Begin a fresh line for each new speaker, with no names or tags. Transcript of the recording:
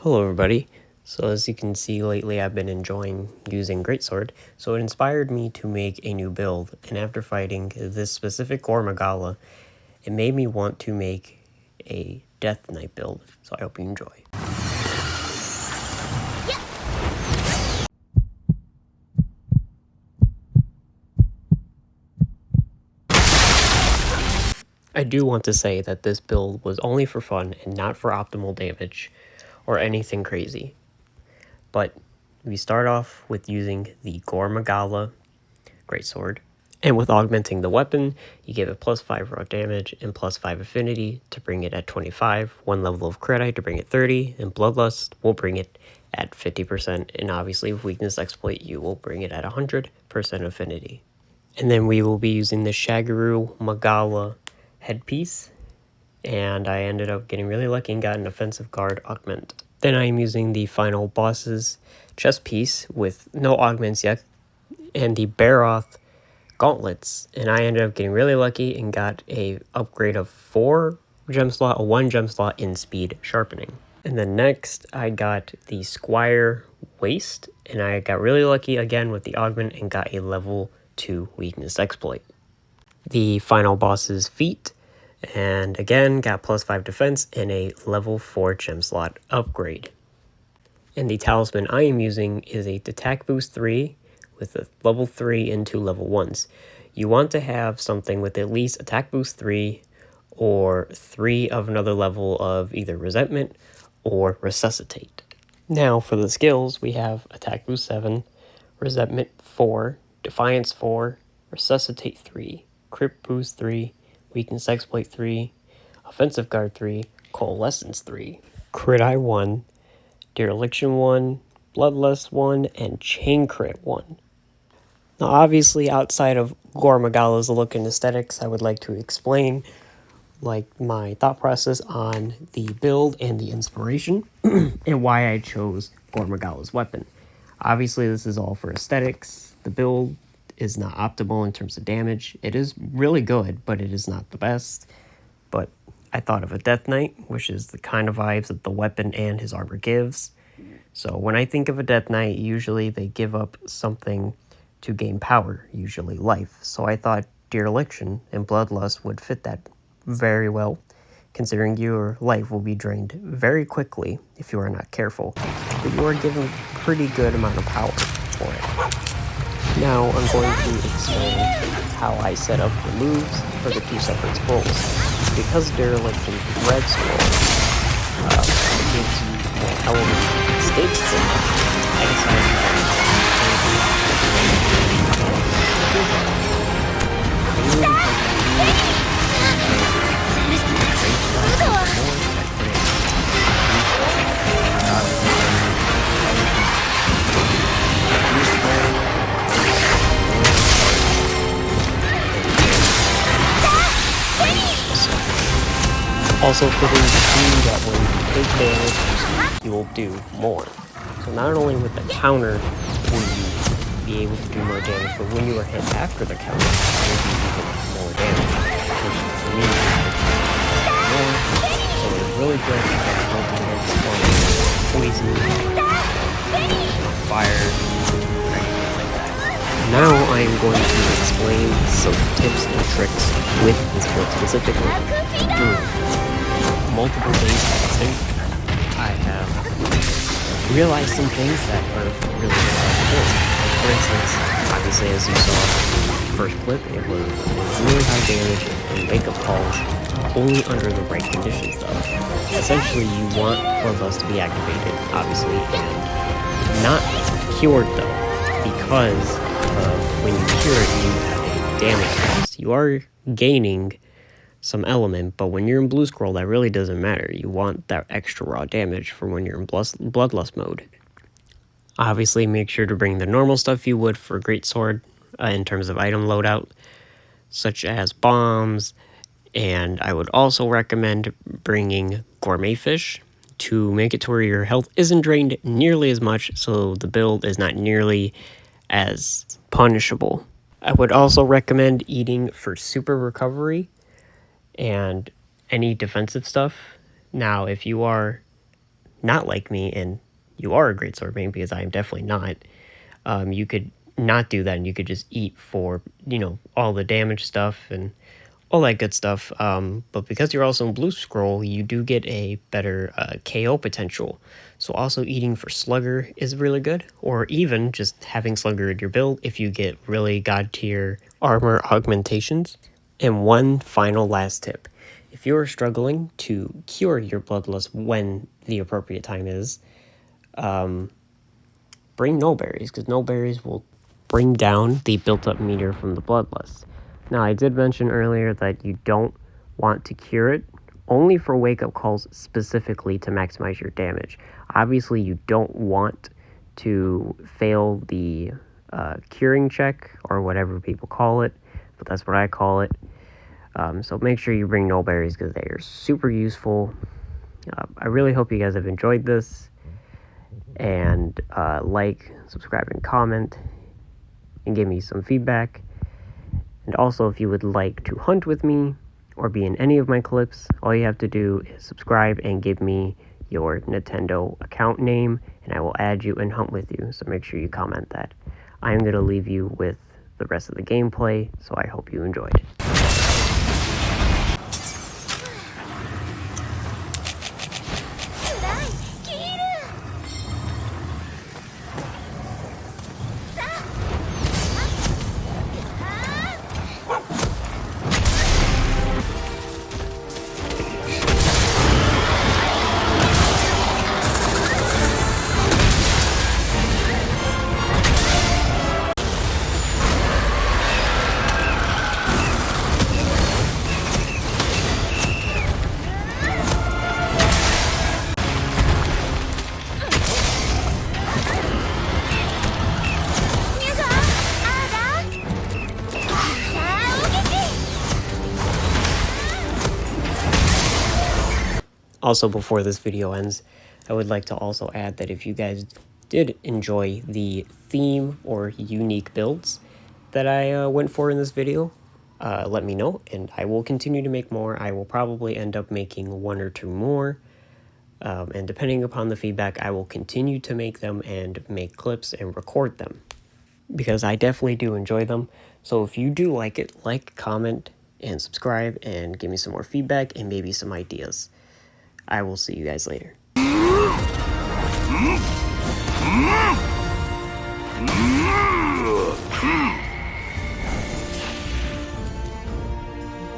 Hello everybody. So as you can see lately I've been enjoying using Greatsword, so it inspired me to make a new build, and after fighting this specific Gormagala, it made me want to make a Death Knight build, so I hope you enjoy. I do want to say that this build was only for fun and not for optimal damage or anything crazy. But we start off with using the Gormagala Greatsword, and with augmenting the weapon, you give it plus 5 raw damage and plus 5 affinity to bring it at 25, 1 level of crit to bring it 30, and Bloodlust will bring it at 50%, and obviously with weakness exploit you will bring it at 100% affinity. And then we will be using the Shagaru Magala headpiece, and I ended up getting really lucky and got an offensive guard augment. Then I am using the final boss's chest piece with no augments yet, and the Baroth gauntlets, and I ended up getting really lucky and got a upgrade of 4 gem slot, a 1 gem slot in speed sharpening. And then next I got the Squire waist, and I got really lucky again with the augment and got a level 2 weakness exploit. The final boss's feet, and again got plus 5 defense and a level 4 gem slot upgrade. And the talisman I am using is a attack boost 3 with a level 3 and 2 level 1s. You want to have something with at least attack boost 3 or 3 of another level of either resentment or resuscitate. Now for the skills, we have attack boost 7, resentment 4, defiance 4, resuscitate 3, crit boost 3, weakness exploit 3, offensive guard 3, coalescence 3, crit 1, dereliction 1, bloodlust 1, and chain crit 1. Now obviously outside of Gormagala's look and aesthetics, I would like to explain my thought process on the build and the inspiration and why I chose Gormagala's weapon. Obviously this is all for aesthetics. The build is not optimal in terms of damage. It is really good, but it is not the best. But I thought of a Death Knight, which is the kind of vibes that the weapon and his armor gives. So when I think of a Death Knight, usually they give up something to gain power, usually life. So I thought dereliction and bloodlust would fit that very well, considering your life will be drained very quickly if you are not careful, but you are given a pretty good amount of power for it. Now I'm going to explain how I set up the moves for the 2 separate scrolls. Because dereliction red scroll gives you more elements and states than I decided also fitting between that when you take damage, you will do more. So not only with the counter will you be able to do more damage, but when you are hit after the counter, you will be even more damage. Which for me is more. So it's really great to have something against poison, fire, anything like that. Now I am going to explain some tips and tricks with this build specifically. Multiple days testing, I have realized some things that are really good. For instance, obviously as you saw in the first clip, it was really high damage and wake-up calls only under the right conditions though. Essentially you want Bloodlust to be activated, obviously, and not cured though, because when you cure it you have a damage cost. You are gaining some element, but when you're in blue scroll that really doesn't matter. You want that extra raw damage for when you're in bloodlust mode. Obviously make sure to bring the normal stuff you would for Greatsword in terms of item loadout, such as bombs, and I would also recommend bringing gourmet fish to make it to where your health isn't drained nearly as much, so the build is not nearly as punishable. I would also recommend eating for super recovery and any defensive stuff. Now, if you are not like me and you are a great swordman, because I am definitely not, you could not do that and you could just eat for, all the damage stuff and all that good stuff. But because you're also in blue scroll, you do get a better KO potential. So also eating for Slugger is really good, or even just having Slugger in your build if you get really god tier armor augmentations. And one final last tip. If you're struggling to cure your bloodlust when the appropriate time is, bring no berries, because no berries will bring down the built-up meter from the bloodlust. Now, I did mention earlier that you don't want to cure it, only for wake-up calls specifically to maximize your damage. Obviously, you don't want to fail the curing check, or whatever people call it, but that's what I call it. So make sure you bring no berries, because they are super useful. I really hope you guys have enjoyed this, and like, subscribe, and comment, and give me some feedback. And also, if you would like to hunt with me or be in any of my clips, all you have to do is subscribe and give me your Nintendo account name, and I will add you and hunt with you, so make sure you comment that. I'm going to leave you with the rest of the gameplay, so I hope you enjoyed. Also, before this video ends, I would like to also add that if you guys did enjoy the theme or unique builds that I went for in this video, let me know, and I will continue to make more. I will probably end up making 1 or 2 more, and depending upon the feedback, I will continue to make them and make clips and record them, because I definitely do enjoy them. So if you do like it, like, comment, and subscribe, and give me some more feedback and maybe some ideas. I will see you guys later.